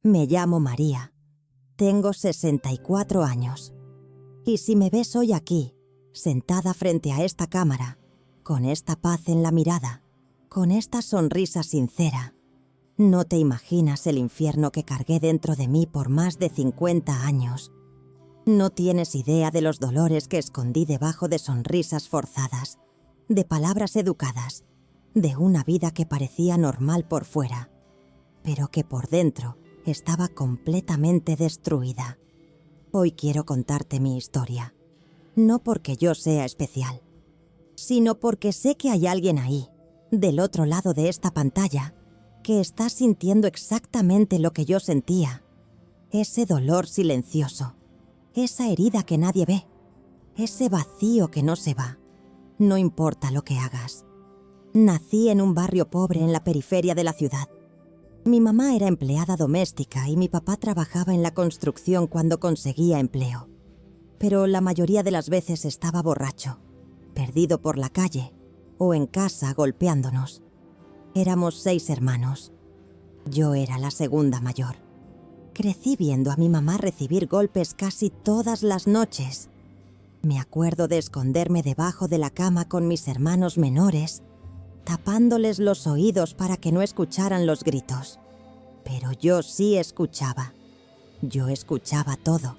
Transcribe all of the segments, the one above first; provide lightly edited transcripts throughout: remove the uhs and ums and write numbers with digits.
Me llamo María. Tengo 64 años. Y si me ves hoy aquí, sentada frente a esta cámara, con esta paz en la mirada, con esta sonrisa sincera, no te imaginas el infierno que cargué dentro de mí por más de 50 años. No tienes idea de los dolores que escondí debajo de sonrisas forzadas, de palabras educadas, de una vida que parecía normal por fuera, pero que por dentro estaba completamente destruida. Hoy quiero contarte mi historia, no porque yo sea especial, sino porque sé que hay alguien ahí, del otro lado de esta pantalla, que está sintiendo exactamente lo que yo sentía. Ese dolor silencioso, esa herida que nadie ve, ese vacío que no se va, no importa lo que hagas. Nací en un barrio pobre en la periferia de la ciudad. Mi mamá era empleada doméstica y mi papá trabajaba en la construcción cuando conseguía empleo. Pero la mayoría de las veces estaba borracho, perdido por la calle o en casa golpeándonos. Éramos 6 hermanos. Yo era la segunda mayor. Crecí viendo a mi mamá recibir golpes casi todas las noches. Me acuerdo de esconderme debajo de la cama con mis hermanos menores, tapándoles los oídos para que no escucharan los gritos. Pero yo sí escuchaba. Yo escuchaba todo.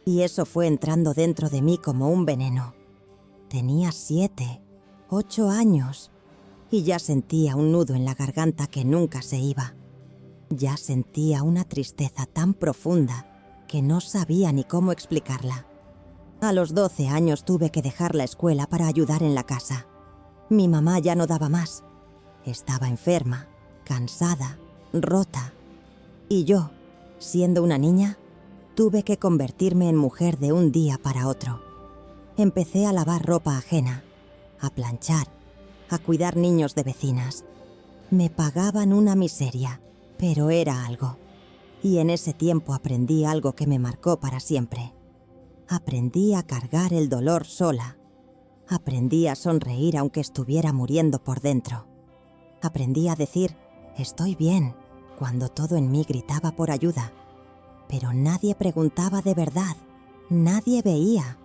Y eso fue entrando dentro de mí como un veneno. Tenía 7, 8 años y ya sentía un nudo en la garganta que nunca se iba. Ya sentía una tristeza tan profunda que no sabía ni cómo explicarla. A los 12 años tuve que dejar la escuela para ayudar en la casa. Mi mamá ya no daba más. Estaba enferma, cansada, rota. Y yo, siendo una niña, tuve que convertirme en mujer de un día para otro. Empecé a lavar ropa ajena, a planchar, a cuidar niños de vecinas. Me pagaban una miseria, pero era algo. Y en ese tiempo aprendí algo que me marcó para siempre. Aprendí a cargar el dolor sola. Aprendí a sonreír aunque estuviera muriendo por dentro. Aprendí a decir, estoy bien, cuando todo en mí gritaba por ayuda. Pero nadie preguntaba de verdad, nadie veía.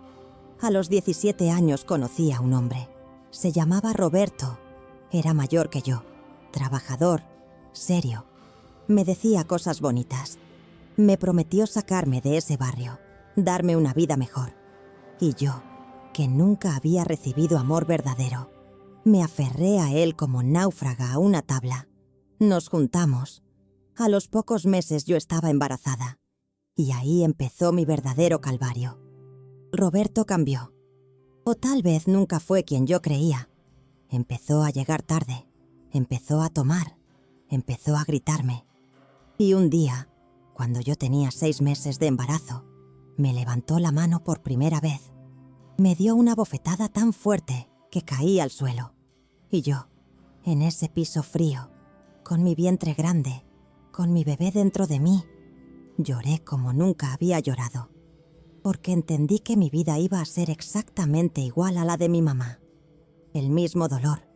A los 17 años conocí a un hombre. Se llamaba Roberto. Era mayor que yo, trabajador, serio. Me decía cosas bonitas. Me prometió sacarme de ese barrio, darme una vida mejor. Y yo, que nunca había recibido amor verdadero, me aferré a él como náufraga a una tabla. Nos juntamos. A los pocos meses yo estaba embarazada. Y ahí empezó mi verdadero calvario. Roberto cambió. O tal vez nunca fue quien yo creía. Empezó a llegar tarde. Empezó a tomar. Empezó a gritarme. Y un día, cuando yo tenía 6 meses de embarazo, me levantó la mano por primera vez. Me dio una bofetada tan fuerte que caí al suelo. Y yo, en ese piso frío, con mi vientre grande, con mi bebé dentro de mí, lloré como nunca había llorado, porque entendí que mi vida iba a ser exactamente igual a la de mi mamá. El mismo dolor,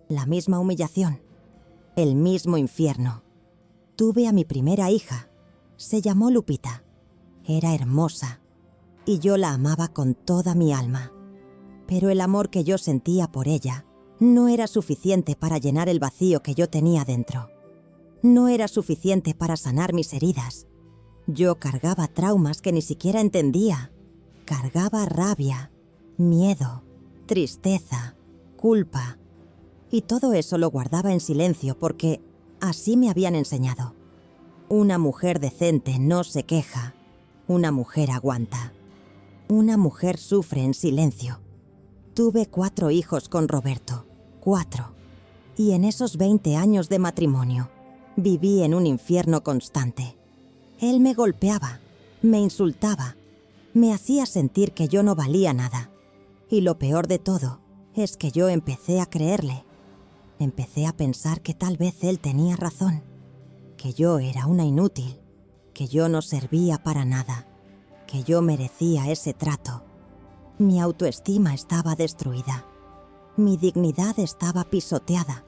la misma humillación, el mismo infierno. Tuve a mi primera hija. Se llamó Lupita. Era hermosa y yo la amaba con toda mi alma. Pero el amor que yo sentía por ella no era suficiente para llenar el vacío que yo tenía dentro. No era suficiente para sanar mis heridas. Yo cargaba traumas que ni siquiera entendía. Cargaba rabia, miedo, tristeza, culpa. Y todo eso lo guardaba en silencio porque así me habían enseñado. Una mujer decente no se queja. Una mujer aguanta. Una mujer sufre en silencio. Tuve 4 hijos con Roberto. 4. Y en esos 20 años de matrimonio, viví en un infierno constante. Él me golpeaba, me insultaba, me hacía sentir que yo no valía nada. Y lo peor de todo es que yo empecé a creerle. Empecé a pensar que tal vez él tenía razón, que yo era una inútil, que yo no servía para nada, que yo merecía ese trato. Mi autoestima estaba destruida, mi dignidad estaba pisoteada,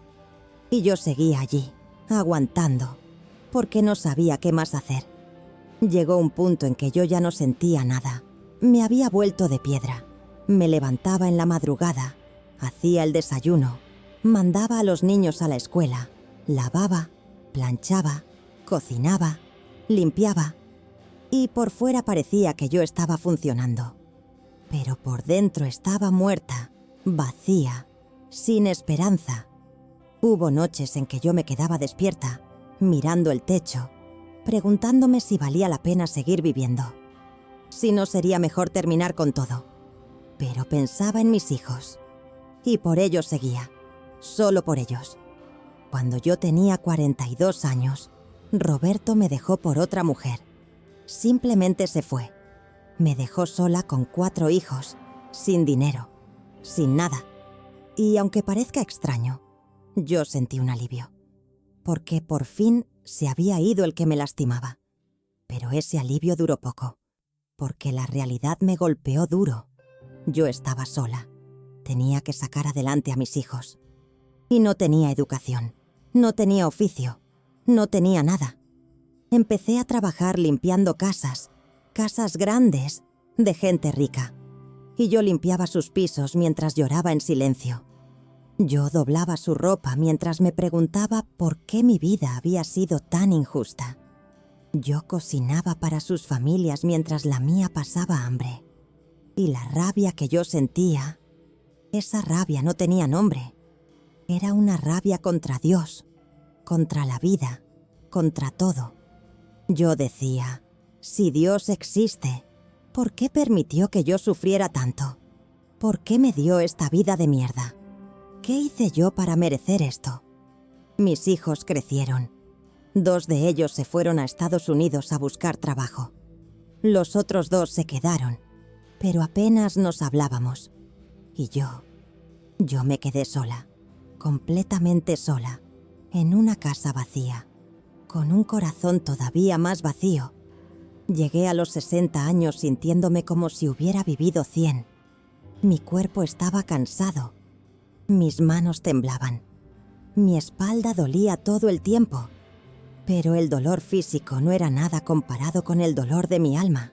y yo seguía allí, aguantando, porque no sabía qué más hacer. Llegó un punto en que yo ya no sentía nada. Me había vuelto de piedra. Me levantaba en la madrugada, hacía el desayuno, mandaba a los niños a la escuela, lavaba, planchaba, cocinaba, limpiaba, y por fuera parecía que yo estaba funcionando. Pero por dentro estaba muerta, vacía, sin esperanza. Hubo noches en que yo me quedaba despierta, mirando el techo, preguntándome si valía la pena seguir viviendo, si no sería mejor terminar con todo. Pero pensaba en mis hijos, y por ellos seguía, solo por ellos. Cuando yo tenía 42 años, Roberto me dejó por otra mujer. Simplemente se fue. Me dejó sola con 4 hijos, sin dinero, sin nada. Y aunque parezca extraño, yo sentí un alivio, porque por fin se había ido el que me lastimaba. Pero ese alivio duró poco, porque la realidad me golpeó duro. Yo estaba sola. Tenía que sacar adelante a mis hijos. Y no tenía educación, no tenía oficio, no tenía nada. Empecé a trabajar limpiando casas grandes, de gente rica. Y yo limpiaba sus pisos mientras lloraba en silencio. Yo doblaba su ropa mientras me preguntaba por qué mi vida había sido tan injusta. Yo cocinaba para sus familias mientras la mía pasaba hambre. Y la rabia que yo sentía, esa rabia no tenía nombre. Era una rabia contra Dios, contra la vida, contra todo. Yo decía, si Dios existe, ¿por qué permitió que yo sufriera tanto? ¿Por qué me dio esta vida de mierda? ¿Qué hice yo para merecer esto? Mis hijos crecieron. 2 de ellos se fueron a Estados Unidos a buscar trabajo. Los otros 2 se quedaron, pero apenas nos hablábamos. Y yo me quedé sola, completamente sola, en una casa vacía, con un corazón todavía más vacío. Llegué a los 60 años sintiéndome como si hubiera vivido 100. Mi cuerpo estaba cansado, mis manos temblaban, mi espalda dolía todo el tiempo, pero el dolor físico no era nada comparado con el dolor de mi alma.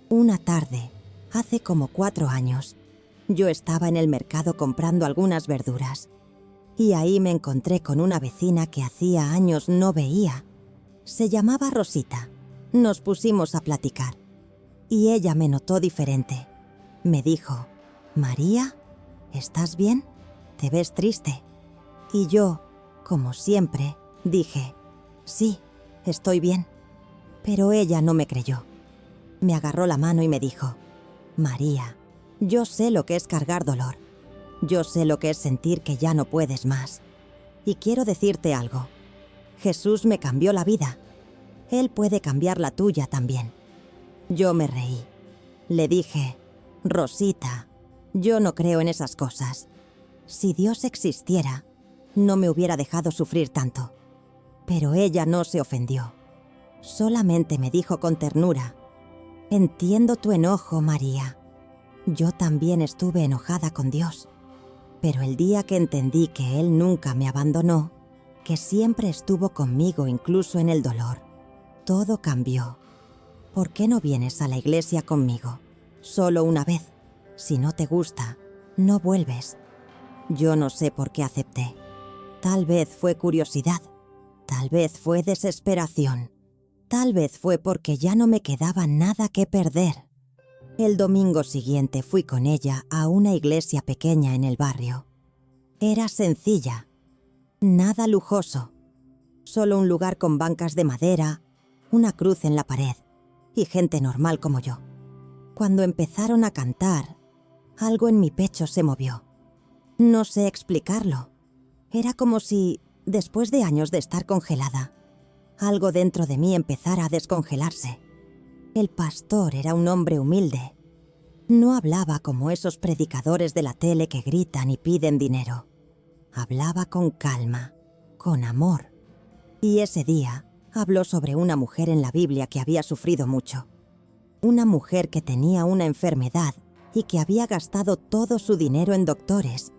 Una tarde, hace como 4 años, yo estaba en el mercado comprando algunas verduras, y ahí me encontré con una vecina que hacía años no veía. Se llamaba Rosita. Nos pusimos a platicar, y ella me notó diferente. Me dijo, «María, ¿estás bien? ¿Te ves triste?» Y yo, como siempre, dije, «Sí, estoy bien». Pero ella no me creyó. Me agarró la mano y me dijo, «María, yo sé lo que es cargar dolor. Yo sé lo que es sentir que ya no puedes más. Y quiero decirte algo. Jesús me cambió la vida. Él puede cambiar la tuya también». Yo me reí. Le dije, «Rosita, yo no creo en esas cosas. Si Dios existiera, no me hubiera dejado sufrir tanto». Pero ella no se ofendió. Solamente me dijo con ternura, «Entiendo tu enojo, María. Yo también estuve enojada con Dios. Pero el día que entendí que Él nunca me abandonó, que siempre estuvo conmigo incluso en el dolor, todo cambió. ¿Por qué no vienes a la iglesia conmigo? Solo una vez. Si no te gusta, no vuelves». Yo no sé por qué acepté. Tal vez fue curiosidad. Tal vez fue desesperación. Tal vez fue porque ya no me quedaba nada que perder. El domingo siguiente fui con ella a una iglesia pequeña en el barrio. Era sencilla, nada lujoso, solo un lugar con bancas de madera, una cruz en la pared y gente normal como yo. Cuando empezaron a cantar, algo en mi pecho se movió. No sé explicarlo. Era como si, después de años de estar congelada, algo dentro de mí empezara a descongelarse. El pastor era un hombre humilde. No hablaba como esos predicadores de la tele que gritan y piden dinero. Hablaba con calma, con amor. Y ese día habló sobre una mujer en la Biblia que había sufrido mucho. Una mujer que tenía una enfermedad y que había gastado todo su dinero en doctores,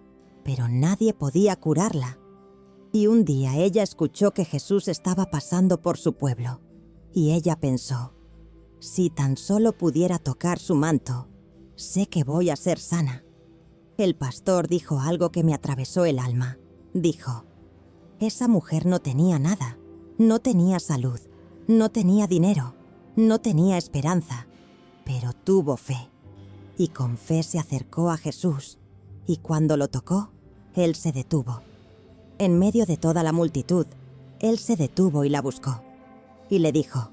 pero nadie podía curarla. Y un día ella escuchó que Jesús estaba pasando por su pueblo, y ella pensó, si tan solo pudiera tocar su manto, sé que voy a ser sana. El pastor dijo algo que me atravesó el alma. Dijo, esa mujer no tenía nada, no tenía salud, no tenía dinero, no tenía esperanza, pero tuvo fe. Y con fe se acercó a Jesús, y cuando lo tocó, él se detuvo. En medio de toda la multitud, él se detuvo y la buscó. Y le dijo,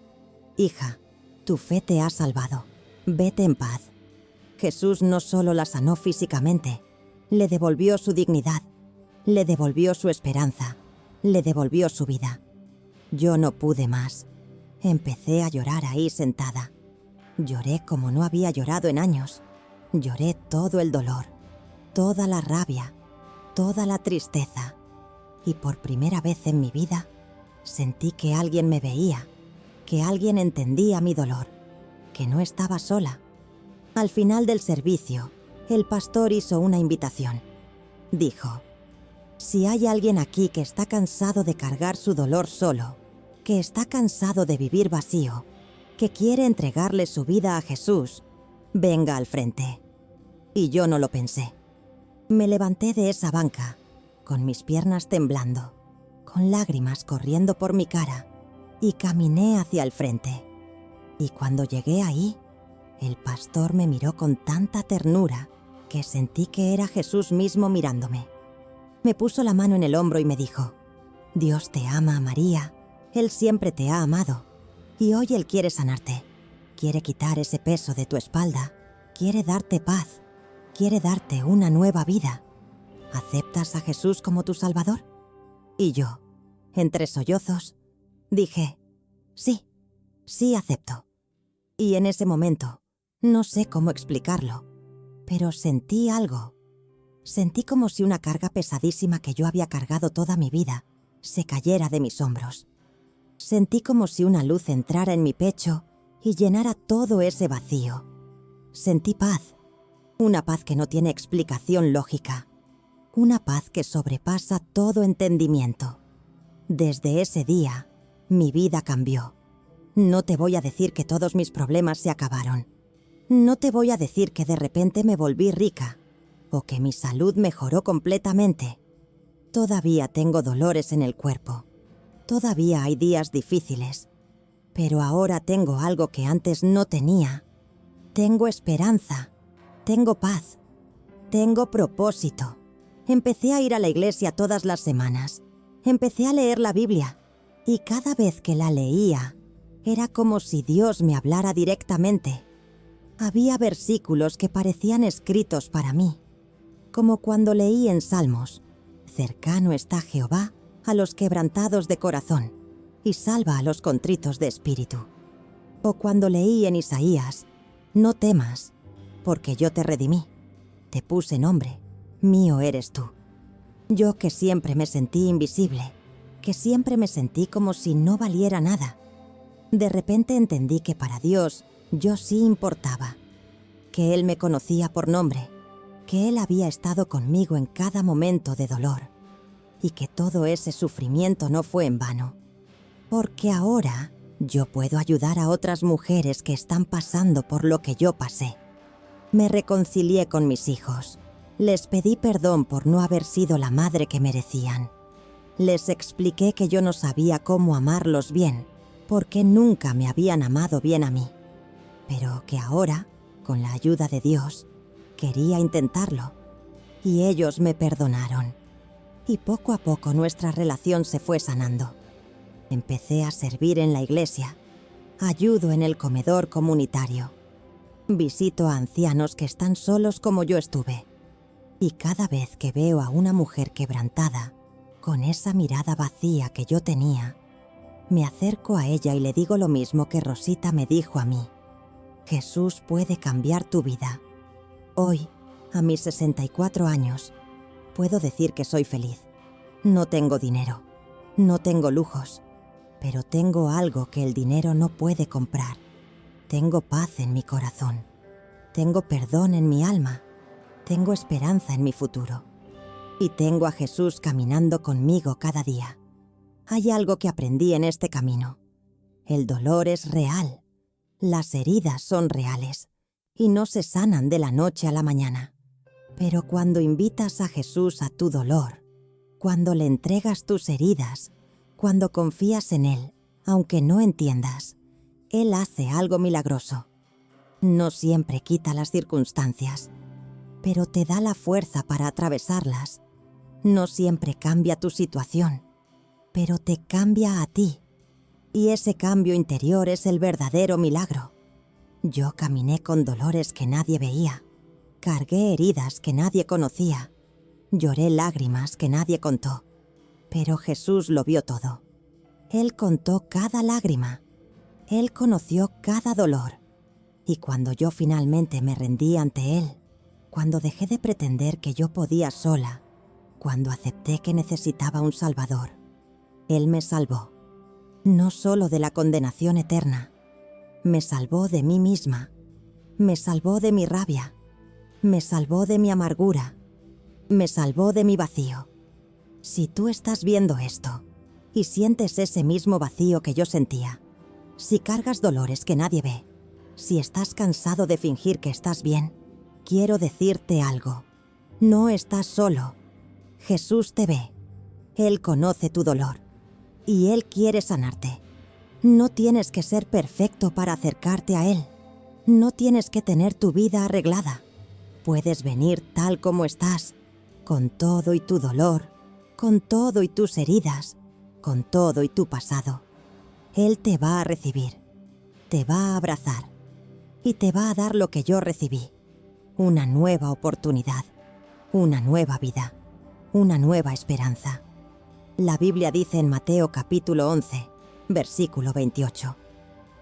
hija, tu fe te ha salvado, vete en paz. Jesús no solo la sanó físicamente, le devolvió su dignidad, le devolvió su esperanza, le devolvió su vida. Yo no pude más. Empecé a llorar ahí sentada. Lloré como no había llorado en años. Lloré todo el dolor, toda la rabia, toda la tristeza. Y por primera vez en mi vida, sentí que alguien me veía, que alguien entendía mi dolor, que no estaba sola. Al final del servicio, el pastor hizo una invitación. Dijo, si hay alguien aquí que está cansado de cargar su dolor solo, que está cansado de vivir vacío, que quiere entregarle su vida a Jesús, venga al frente. Y yo no lo pensé. Me levanté de esa banca, con mis piernas temblando, con lágrimas corriendo por mi cara, y caminé hacia el frente. Y cuando llegué ahí, el pastor me miró con tanta ternura que sentí que era Jesús mismo mirándome. Me puso la mano en el hombro y me dijo, Dios te ama, María, Él siempre te ha amado, y hoy Él quiere sanarte, quiere quitar ese peso de tu espalda, quiere darte paz, quiere darte una nueva vida. ¿Aceptas a Jesús como tu Salvador? Y yo, entre sollozos, dije, sí acepto. Y en ese momento, no sé cómo explicarlo, pero sentí algo. Sentí como si una carga pesadísima que yo había cargado toda mi vida se cayera de mis hombros. Sentí como si una luz entrara en mi pecho y llenara todo ese vacío. Sentí paz, una paz que no tiene explicación lógica, una paz que sobrepasa todo entendimiento. Desde ese día, mi vida cambió. No te voy a decir que todos mis problemas se acabaron. No te voy a decir que de repente me volví rica o que mi salud mejoró completamente. Todavía tengo dolores en el cuerpo. Todavía hay días difíciles. Pero ahora tengo algo que antes no tenía. Tengo esperanza. Tengo paz. Tengo propósito. Empecé a ir a la iglesia todas las semanas. Empecé a leer la Biblia. Y cada vez que la leía, era como si Dios me hablara directamente. Había versículos que parecían escritos para mí. Como cuando leí en Salmos, cercano está Jehová a los quebrantados de corazón y salva a los contritos de espíritu. O cuando leí en Isaías, no temas, porque yo te redimí, te puse nombre, mío eres tú. Yo que siempre me sentí invisible, que siempre me sentí como si no valiera nada. De repente entendí que para Dios yo sí importaba, que Él me conocía por nombre, que Él había estado conmigo en cada momento de dolor y que todo ese sufrimiento no fue en vano. Porque ahora yo puedo ayudar a otras mujeres que están pasando por lo que yo pasé. Me reconcilié con mis hijos. Les pedí perdón por no haber sido la madre que merecían. Les expliqué que yo no sabía cómo amarlos bien, porque nunca me habían amado bien a mí. Pero que ahora, con la ayuda de Dios, quería intentarlo. Y ellos me perdonaron. Y poco a poco nuestra relación se fue sanando. Empecé a servir en la iglesia. Ayudo en el comedor comunitario. Visito a ancianos que están solos como yo estuve. Y cada vez que veo a una mujer quebrantada, con esa mirada vacía que yo tenía, me acerco a ella y le digo lo mismo que Rosita me dijo a mí. Jesús puede cambiar tu vida. Hoy, a mis 64 años, puedo decir que soy feliz. No tengo dinero, no tengo lujos, pero tengo algo que el dinero no puede comprar. Tengo paz en mi corazón, tengo perdón en mi alma, tengo esperanza en mi futuro. y tengo a Jesús caminando conmigo cada día. Hay algo que aprendí en este camino. El dolor es real, las heridas son reales y no se sanan de la noche a la mañana. Pero cuando invitas a Jesús a tu dolor, cuando le entregas tus heridas, cuando confías en Él, aunque no entiendas, Él hace algo milagroso. No siempre quita las circunstancias, pero te da la fuerza para atravesarlas. No siempre cambia tu situación, pero te cambia a ti. Y ese cambio interior es el verdadero milagro. Yo caminé con dolores que nadie veía, cargué heridas que nadie conocía, lloré lágrimas que nadie contó, pero Jesús lo vio todo. Él contó cada lágrima, Él conoció cada dolor. Y cuando yo finalmente me rendí ante Él, cuando dejé de pretender que yo podía sola, cuando acepté que necesitaba un Salvador, Él me salvó, no solo de la condenación eterna, me salvó de mí misma, me salvó de mi rabia, me salvó de mi amargura, me salvó de mi vacío. Si tú estás viendo esto y sientes ese mismo vacío que yo sentía, si cargas dolores que nadie ve, si estás cansado de fingir que estás bien, quiero decirte algo. No estás solo. Jesús te ve. Él conoce tu dolor y Él quiere sanarte. No tienes que ser perfecto para acercarte a Él. No tienes que tener tu vida arreglada. Puedes venir tal como estás, con todo y tu dolor, con todo y tus heridas, con todo y tu pasado. Él te va a recibir, te va a abrazar y te va a dar lo que yo recibí, una nueva oportunidad, una nueva vida, una nueva esperanza. La Biblia dice en Mateo capítulo 11, versículo 28,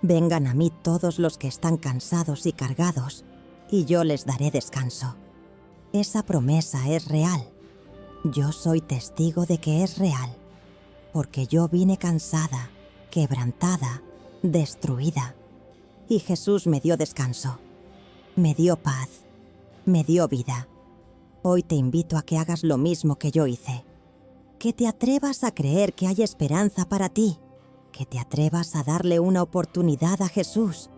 «Vengan a mí todos los que están cansados y cargados, y yo les daré descanso». Esa promesa es real. Yo soy testigo de que es real, porque yo vine cansada, quebrantada, destruida, y Jesús me dio descanso, me dio paz, me dio vida. Hoy te invito a que hagas lo mismo que yo hice, que te atrevas a creer que hay esperanza para ti, que te atrevas a darle una oportunidad a Jesús.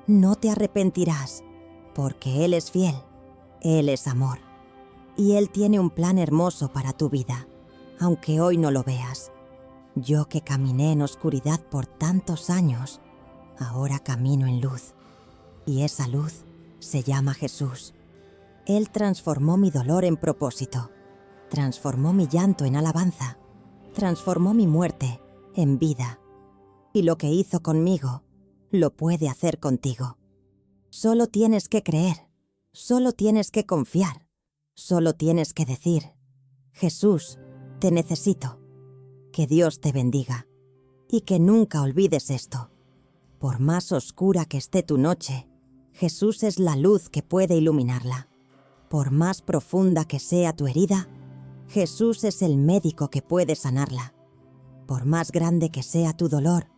No te arrepentirás, porque Él es fiel, Él es amor, y Él tiene un plan hermoso para tu vida, aunque hoy no lo veas. Yo que caminé en oscuridad por tantos años, ahora camino en luz, y esa luz se llama Jesús. Él transformó mi dolor en propósito, transformó mi llanto en alabanza, transformó mi muerte en vida, y lo que hizo conmigo, lo puede hacer contigo. Solo tienes que creer, solo tienes que confiar, solo tienes que decir, Jesús, te necesito. Que Dios te bendiga, y que nunca olvides esto. Por más oscura que esté tu noche, Jesús es la luz que puede iluminarla. Por más profunda que sea tu herida, Jesús es el médico que puede sanarla. Por más grande que sea tu dolor,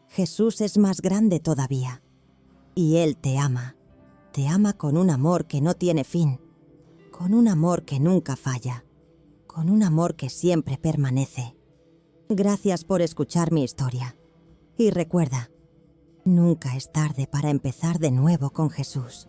Jesús es más grande todavía. Y Él te ama con un amor que no tiene fin, con un amor que nunca falla, con un amor que siempre permanece. Gracias por escuchar mi historia. Y recuerda, nunca es tarde para empezar de nuevo con Jesús.